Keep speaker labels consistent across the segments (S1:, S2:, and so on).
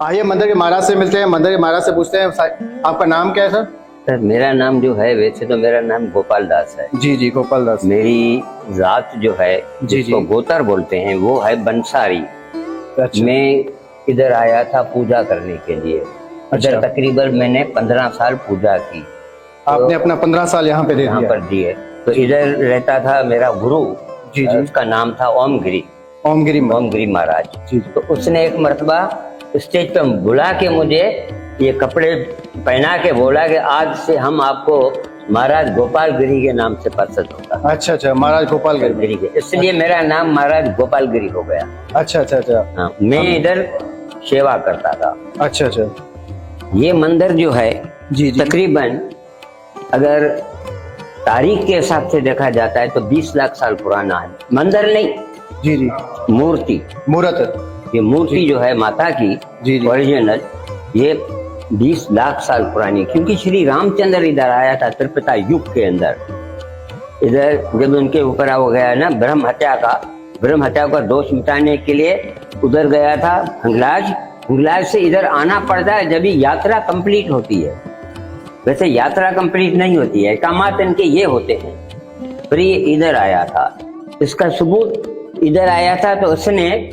S1: आइए मंदिर के महाराज से मिलते हैं, मंदिर के महाराज से पूछते हैं आपका नाम क्या है सर?
S2: सर मेरा नाम जो है, वैसे तो मेरा नाम गोपाल दास है।
S1: जी जी, गोपाल दास।
S2: मेरी जात जो है
S1: जी
S2: जिसको
S1: जी।
S2: गोतर बोलते हैं वो है बंसारी।
S1: अच्छा।
S2: मैं इधर आया था पूजा करने के लिए।
S1: अच्छा।
S2: इधर तकरीबन मैंने 15 साल पूजा की।
S1: आपने अपना 15 साल यहाँ पे दे
S2: यहाँ
S1: दिया?
S2: पर दिए। तो इधर रहता था मेरा गुरु।
S1: जी जी।
S2: उसका नाम था ओमगिरी
S1: ओमगिरी
S2: महाराज।
S1: जी।
S2: तो उसने एक मर्तबा स्टेज पर बुला के मुझे ये कपड़े पहना के बोला कि आज से हम आपको महाराज गोपाल गिरी के नाम से प्रसिद्ध होगा।
S1: अच्छा अच्छा, महाराज गोपाल
S2: गिरी के, इसलिए मेरा नाम महाराज गोपाल गिरी हो गया।
S1: अच्छा अच्छा अच्छा।
S2: हाँ, मैं इधर सेवा करता था।
S1: अच्छा अच्छा।
S2: ये मंदिर जो है
S1: जी जी।
S2: तकरीबन अगर तारीख के हिसाब से देखा जाता है तो 20 लाख साल पुराना है। मंदिर नहीं,
S1: जी जी,
S2: मूर्ति,
S1: मूर्त।
S2: ये मूर्ति जो है माता की
S1: जी जी।
S2: ओरिजिनल, ये 20 लाख साल पुरानी, क्योंकि श्री रामचंद्र इधर आया था त्रेता युग के अंदर। इधर जब उनके ऊपर हो गया ना ब्रह्म हत्या का दोष मिटाने के लिए उधर गया था हिंगलाज से इधर आना पड़ता है जब यात्रा कंप्लीट होती है। वैसे यात्रा कंप्लीट नहीं होती है, कामात इनके ये होते हैं। फिर ये इधर आया था, इसका सबूत इधर आया था तो उसने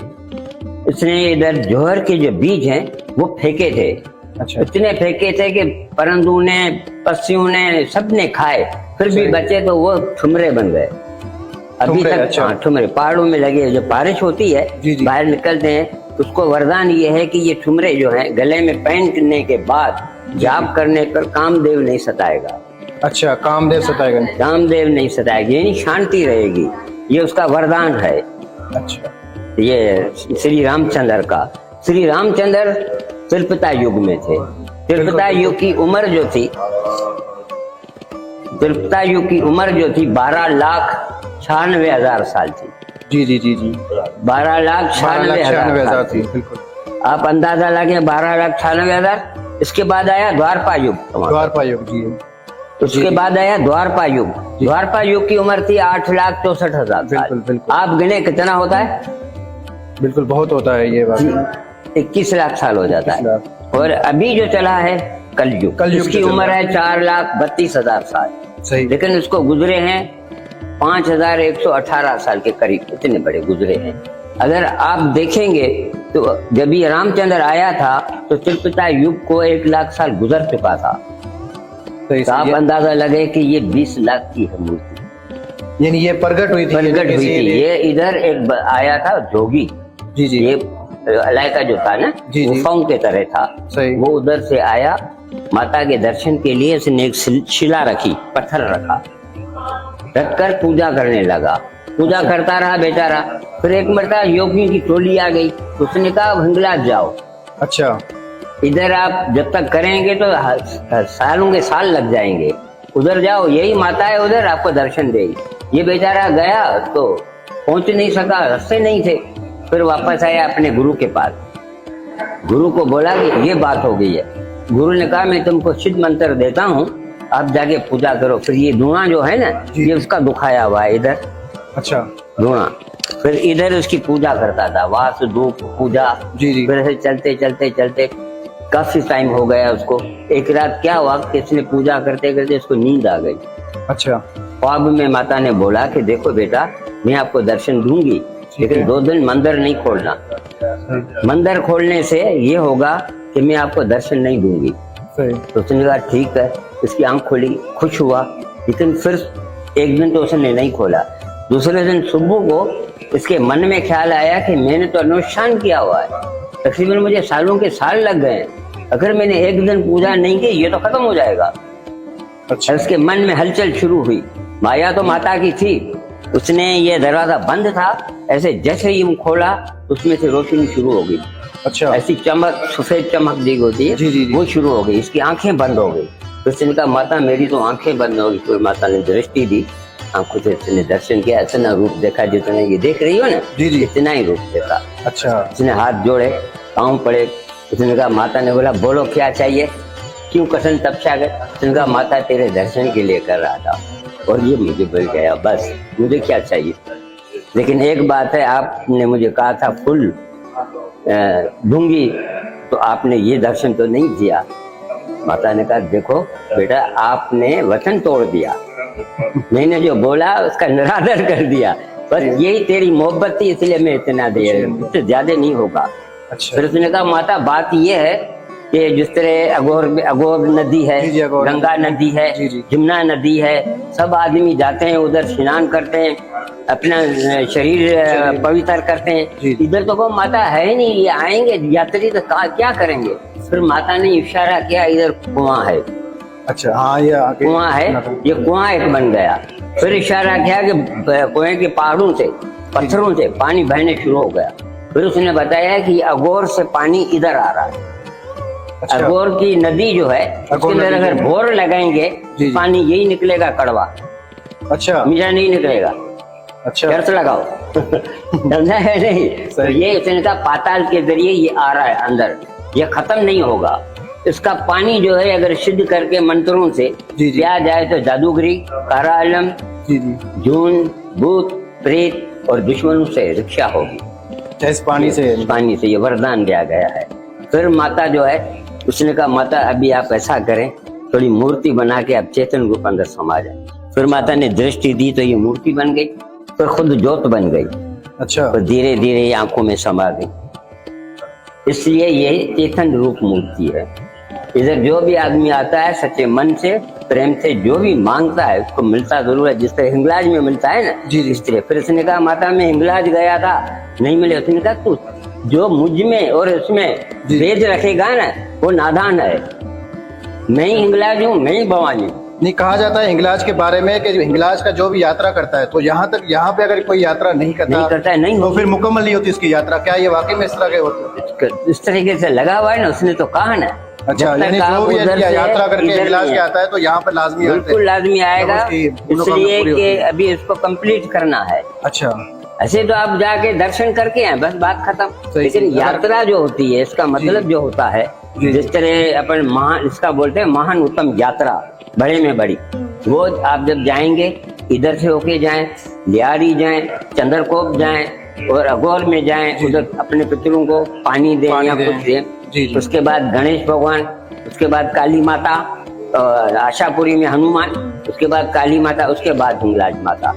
S2: इधर जोहर के जो बीज हैं वो फेंके थे।
S1: अच्छा।
S2: इतने फेंके थे कि परंदू ने, पक्षियों ने, सबने खाए, फिर भी बचे तो वो ठुमरे बन गए अभी तक।
S1: अच्छा।
S2: हाँ, ठुमरे पहाड़ों में लगे, जो बारिश होती है
S1: जी जी।
S2: बाहर निकलते हैं, उसको वरदान ये है कि ये ठुमरे जो है गले में पहनने के बाद जाप करने पर कामदेव नहीं सताएगा।
S1: अच्छा, कामदेव सताएगा?
S2: कामदेव नहीं सताएगा, यानी शांति रहेगी, ये उसका वरदान है।
S1: अच्छा।
S2: ये श्री रामचंद्र का, श्री रामचंद्र त्रेता युग में थे। त्रेता युग की उम्र जो थी, 12,96,000 साल थी।
S1: जी जी जी जी,
S2: 12,96,000
S1: थी। बिल्कुल।
S2: आप अंदाजा लगे 12,96,000। इसके बाद आया द्वारपा युग।
S1: द्वारपा युग जी।
S2: उसके बाद आया द्वारपा युग। द्वारपा युग की उम्र थी 8,64,000 साल।
S1: बिल्कुल बिल्कुल।
S2: आप गिने कितना होता है?
S1: बिल्कुल, बहुत होता है ये बात।
S2: 21 लाख साल हो जाता है। और अभी जो चला है कलयुग, इसकी उम्र है 4,32,000 साल।
S1: सही।
S2: लेकिन उसको गुजरे हैं 5,118 साल के करीब, इतने बड़े गुजरे हैं। अगर आप देखेंगे तो जब ये रामचंद्र आया था तो त्रेता युग को 1 लाख साल गुजर चुका था। तो आप अंदाजा लगे कि ये 20 लाख की है मूर्ति,
S1: यानी ये प्रगट हुई थी।
S2: ये इधर एक आया था जोगी।
S1: जी जी।
S2: ये इलाका जो था ना, गुफाओं के तरह था।
S1: सही।
S2: वो उधर से आया, माता के दर्शन के लिए उसने एक शिला रखी, पत्थर रखकर पूजा करने लगा। पूजा करता रहा बेचारा। फिर एक मरतबा योगी की टोली आ गई, उसने कहा हिंगलाज जाओ।
S1: अच्छा।
S2: इधर आप जब तक करेंगे तो सालों के साल लग जाएंगे, उधर जाओ, यही माता है उधर, आपको दर्शन देगी। ये बेचारा गया तो पहुंच नहीं सका, रास्ते नहीं थे। फिर वापस आया अपने गुरु के पास, गुरु को बोला कि ये बात हो गई है। गुरु ने कहा मैं तुमको सिद्ध मंत्र देता हूँ, आप जाके पूजा करो। फिर ये धुआं जो है ना, ये उसका दुखाया हुआ है इधर।
S1: अच्छा।
S2: धुआं। फिर इधर उसकी पूजा करता था, वास धूप पूजा।
S1: जी जी।
S2: फिर ऐसे चलते चलते चलते काफी टाइम हो गया उसको। एक रात क्या हुआ कि इसने पूजा करते करते उसको नींद आ गई।
S1: अच्छा।
S2: ख्वाब में माता ने बोला कि देखो बेटा, मैं आपको दर्शन दूंगी, लेकिन 2 दिन मंदिर नहीं खोलना। मंदिर खोलने से ये होगा कि मैं आपको दर्शन नहीं दूंगी। तो उसने कहा ठीक है। इसकी आंख खुली, खुश हुआ। लेकिन फिर एक दिन तो उसने नहीं खोला। दूसरे दिन सुबह को इसके मन में ख्याल आया कि मैंने तो अनुष्ठान किया हुआ है, तकरीबन मुझे सालों के साल लग गए, अगर मैंने एक दिन पूजा नहीं की ये तो खत्म हो जाएगा।
S1: अच्छा।
S2: उसके मन में हलचल शुरू हुई। माया तो माता की थी, उसने ये दरवाजा बंद था, ऐसे जैसे ही खोला उसमें से रोशनी शुरू हो गई।
S1: अच्छा।
S2: ऐसी चमक, सफेद चमक दी होती है,
S1: जी, जी, जी।
S2: वो शुरू हो गई। इसकी आंखें बंद हो गई। तो उसने कहा माता मेरी तो आंखें बंद हो गई। फिर माता ने दृष्टि दी, आंखों से उसने दर्शन किया, इतना रूप देखा जितना ये देख रही हो ना,
S1: जी जी,
S2: इतना ही रूप देखा।
S1: अच्छा।
S2: उसने हाथ जोड़े, पाँव पड़े। उसने कहा, माता ने बोला बोलो क्या चाहिए, क्यों कसन तपसा गए? उसने कहा माता तेरे दर्शन के लिए कर रहा था और ये मुझे मिल गया, बस मुझे क्या चाहिए। लेकिन एक बात है, आपने मुझे कहा था फूल दूंगी, तो आपने ये दर्शन तो नहीं दिया। माता ने कहा देखो बेटा, आपने वचन तोड़ दिया, मैंने जो बोला उसका निरादर कर दिया, बस यही तेरी मोहब्बत थी इसलिए मैं इतना दे रही हूँ, इससे ज्यादा नहीं होगा।
S1: अच्छा।
S2: फिर उसने कहा माता बात ये है कि जिस तरह अघोर नदी है,
S1: जी, अघोर
S2: गंगा नदी है,
S1: जी, जी।
S2: यमुना नदी है, सब आदमी जाते हैं उधर स्नान करते हैं, अपना शरीर पवित्र करते हैं। इधर तो वो माता है नहीं, ये आएंगे यात्री तो क्या करेंगे। फिर माता ने इशारा किया इधर कुआं है।
S1: अच्छा, हाँ ये
S2: कुआं है, ये कुआं एक बन गया। फिर इशारा किया कि कुएं के पहाड़ों से, पत्थरों से पानी बहने शुरू हो गया। फिर उसने बताया कि अघोर से पानी इधर आ रहा है।
S1: अच्छा।
S2: अघोर की नदी जो है उसके अंदर अगर बोर लगाएंगे पानी यही निकलेगा कड़वा,
S1: अच्छा,
S2: मीठा नहीं निकलेगा।
S1: अच्छा,
S2: शर्त लगाओ समझा है नहीं। तो ये उसने कहा पाताल के जरिए ये आ रहा है अंदर, ये खत्म नहीं होगा। इसका पानी जो है अगर सिद्ध करके मंत्रों से पिया जाए तो जादूगरी, कारा आलम, जून, भूत, प्रेत और दुश्मनों से रक्षा होगी।
S1: इस पानी से
S2: ये वरदान दिया गया है। फिर माता जो है उसने कहा माता अभी आप ऐसा करें, थोड़ी मूर्ति बना के आप चेतन रूप अंदर समा जाए। फिर माता ने दृष्टि दी तो ये मूर्ति बन गई, फिर खुद ज्योत बन गई।
S1: अच्छा।
S2: तो धीरे धीरे ये आंखों में समा गई, इसलिए ये चेतन रूप मूर्ति है। इधर जो भी आदमी आता है सच्चे मन से, प्रेम से, जो भी मांगता है उसको मिलता जरूर है, जिस तरह हिंगलाज में मिलता है ना इस तरह। फिर उसने कहा माता मैं हिंगलाज गया था नहीं मिले। उसने कहा तू जो मुझ में और उसमें भेद रखेगा ना वो नादान है। मैं ही हिंगलाज हूँ, मैं ही भवानी हूँ।
S1: नहीं, कहा जाता है हिंगलाज के बारे में कि हिंगलाज का जो भी यात्रा करता है तो यहाँ पे अगर कोई यात्रा नहीं करता
S2: है
S1: तो फिर मुकम्मल नहीं होती इसकी यात्रा। क्या ये वाकई में इस तरह के होते हैं?
S2: इस तरीके से लगा हुआ है ना, उसने तो कहा ना।
S1: अच्छा, यानी जो भी यात्रा करके हिंगलाज के आता है तो यहाँ पर लाजमी
S2: बिल्कुल लाजमी आएगा, इसलिए कि अभी इसको कंप्लीट करना है।
S1: अच्छा,
S2: ऐसे तो आप जाके दर्शन करके आए बस बात खत्म। लेकिन यात्रा जो होती है इसका मतलब जो होता है, जिस तरह अपन महान इसका बोलते हैं महान उत्तम यात्रा, बड़े में बड़ी, वो आप जब जाएंगे इधर से होके जाएं, लियारी जाएं, चंद्रकोप जाएं और अघोर में जाएं, उधर अपने पितरों को पानी दें या कुछ दें। उसके बाद गणेश भगवान, उसके बाद काली माता, आशापुरी में हनुमान, उसके बाद काली माता, उसके बाद हिंगलाज माता,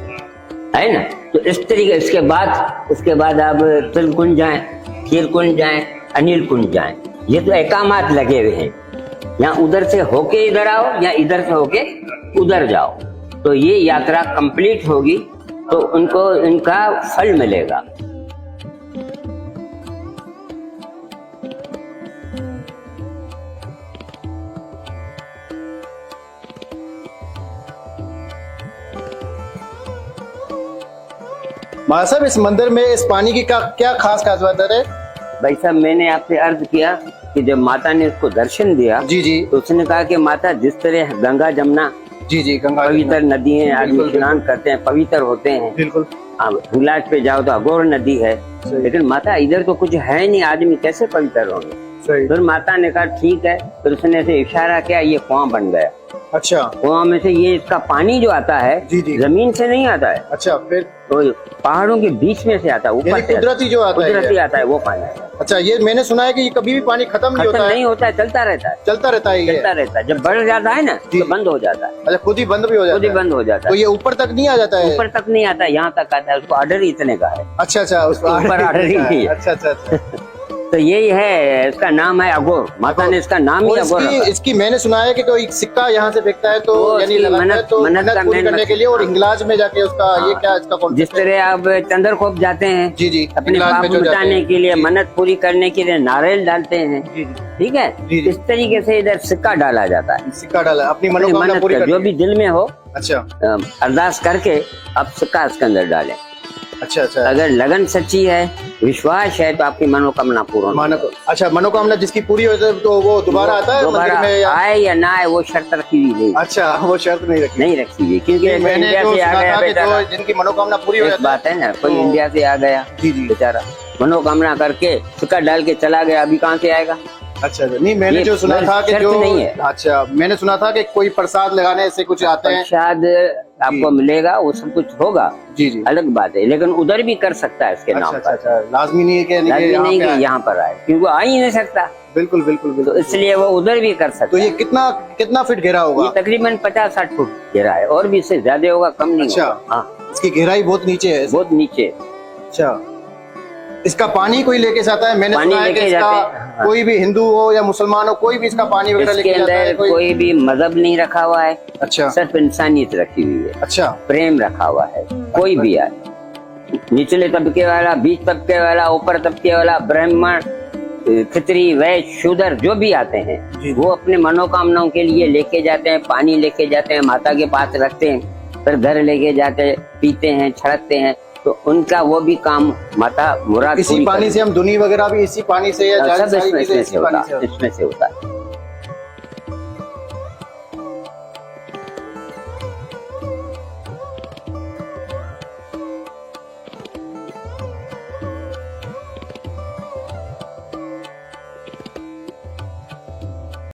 S2: है ना। तो इस तरीके उसके बाद आप तिलकुंज जाएं, खीरकुंज जाएं, अनिल कुंज जाएं। ये तो एकामात लगे हुए हैं, या उधर से होके इधर आओ या इधर से होके उधर जाओ, तो ये यात्रा कंप्लीट होगी तो उनको इनका फल मिलेगा।
S1: महाराज साहब इस मंदिर में इस पानी की क्या खास बात है?
S2: भाई साहब मैंने आपसे अर्ज किया कि जब माता ने उसको दर्शन दिया
S1: जी
S2: तो उसने कहा कि माता जिस तरह गंगा जमुना
S1: गंगा
S2: पवित्र नदी है, आदमी स्नान करते हैं, पवित्र होते हैं।
S1: बिल्कुल।
S2: हिंगलाज पे जाओ तो अघोर नदी है, लेकिन माता इधर तो कुछ है नहीं, आदमी कैसे पवित्र होंगे। फिर माता ने कहा ठीक है। फिर उसने ऐसे इशारा किया, ये कुआं बन गया।
S1: अच्छा।
S2: कुआं में से ये इसका पानी जो आता है जमीन से नहीं आता है।
S1: अच्छा, फिर
S2: तो पहाड़ों के बीच में से आता है, ऊपर से
S1: कुदरती जो
S2: कुदरती आता है वो पानी।
S1: अच्छा, ये मैंने सुना है कि ये कभी भी पानी खत्म नहीं होता है,
S2: चलता रहता है। जब बढ़ जाता है ना तो बंद हो जाता है।
S1: अच्छा, खुद ही बंद भी हो जाता है?
S2: खुद ही बंद हो जाता है।
S1: तो ये ऊपर तक नहीं आ जाता है?
S2: ऊपर तक नहीं आता, यहाँ तक आता है। उसको ऑर्डर ही इतने का है।
S1: अच्छा, उसको
S2: ऊपर ऑर्डर ही नहीं है।
S1: अच्छा।
S2: तो यही है, इसका नाम है अघोर। माता ने इसका नाम ही अघोर रखा।
S1: इसकी मैंने सुना है कि कोई सिक्का यहाँ से फेंकता है तो यानी मन्नत पूरी करने के लिए, और हिंगलाज में जाके उसका ये क्या इसका कौन,
S2: जिस तरह आप चंद्रकोप जाते हैं
S1: जी
S2: अपने पाप मिटाने के लिए, मन्नत पूरी करने के लिए नारियल डालते हैं, ठीक है। इस तरीके से इधर सिक्का डाला जाता है।
S1: सिक्का डाला अपनी मनोकामना पूरी करने,
S2: जो भी दिल में हो।
S1: अच्छा,
S2: अरदास करके आप सिक्का इसके अंदर डालें।
S1: अच्छा।
S2: अगर लगन सच्ची है, विश्वास है तो आपकी मनोकामना पूर्ण।
S1: अच्छा, मनोकामना जिसकी पूरी हो जाए तो वो दोबारा आता है मंदिर में
S2: आए या ना आए, वो शर्त रखी हुई नहीं।
S1: अच्छा, वो शर्त नहीं रखी हुई,
S2: क्योंकि
S1: मैंने
S2: इंडिया से आ गया बेचारा,
S1: जिनकी मनोकामना पूरी हो जाती
S2: बात है ना, कोई इंडिया से आ गया बेचारा, मनोकामना करके सिक्का डाल के चला गया, अभी कहाँ से आएगा।
S1: अच्छा, नहीं मैंने जो सुना था कि जो
S2: नहीं है।
S1: अच्छा, मैंने सुना था कि कोई प्रसाद लगाने से कुछ आते हैं,
S2: प्रसाद आपको मिलेगा, वो सब कुछ होगा, अलग बात है, लेकिन उधर भी कर सकता है इसके नाम पर।
S1: लाजमी नहीं है कि
S2: यहाँ पर आए, क्योंकि आ ही नहीं सकता।
S1: बिल्कुल बिल्कुल
S2: तो
S1: बिल्कुल।
S2: इसलिए वो उधर भी कर
S1: तो
S2: सकते
S1: ये
S2: हैं।
S1: कितना कितना फीट गहरा
S2: ये
S1: होगा?
S2: तकरीबन 50-60 फुट गहरा है, और भी इससे ज्यादा होगा, कम नहीं
S1: अच्छा।
S2: होगा। हाँ,
S1: इसकी गहराई बहुत नीचे है।
S2: बहुत नीचे।
S1: अच्छा, इसका पानी कोई लेके जाता है? मैंने
S2: पानी
S1: सुना है कि
S2: लेके
S1: इसका
S2: जाते हैं, हाँ।
S1: कोई भी हिंदू हो या मुसलमान हो, कोई भी इसका पानी वगैरह
S2: इसके
S1: लेके जाता है?
S2: अंदर कोई भी मजहब नहीं रखा हुआ है,
S1: अच्छा
S2: सिर्फ इंसानियत रखी हुई है,
S1: अच्छा
S2: प्रेम रखा हुआ है। कोई भी आए, निचले तबके वाला, बीच तबके वाला, ऊपर तबके वाला, ब्राह्मण, खितरी, वैश्य, शूद्र, जो भी आते
S1: जी।
S2: हैं वो अपने मनोकामनाओं के लिए लेके जाते हैं, पानी लेके जाते हैं, माता के पास रखते हैं, फिर घर लेके जाते हैं, पीते हैं, छिड़कते हैं, तो उनका वो भी काम माता मुराद
S1: इसी
S2: पूरी
S1: पानी
S2: करती
S1: से हम धुनी वगैरह भी इसी पानी से, या
S2: है।
S1: जारी
S2: सब
S1: सारी
S2: इसमें
S1: चीजें
S2: से
S1: इसी पानी
S2: होता
S1: से
S2: है, इसमें से होता है।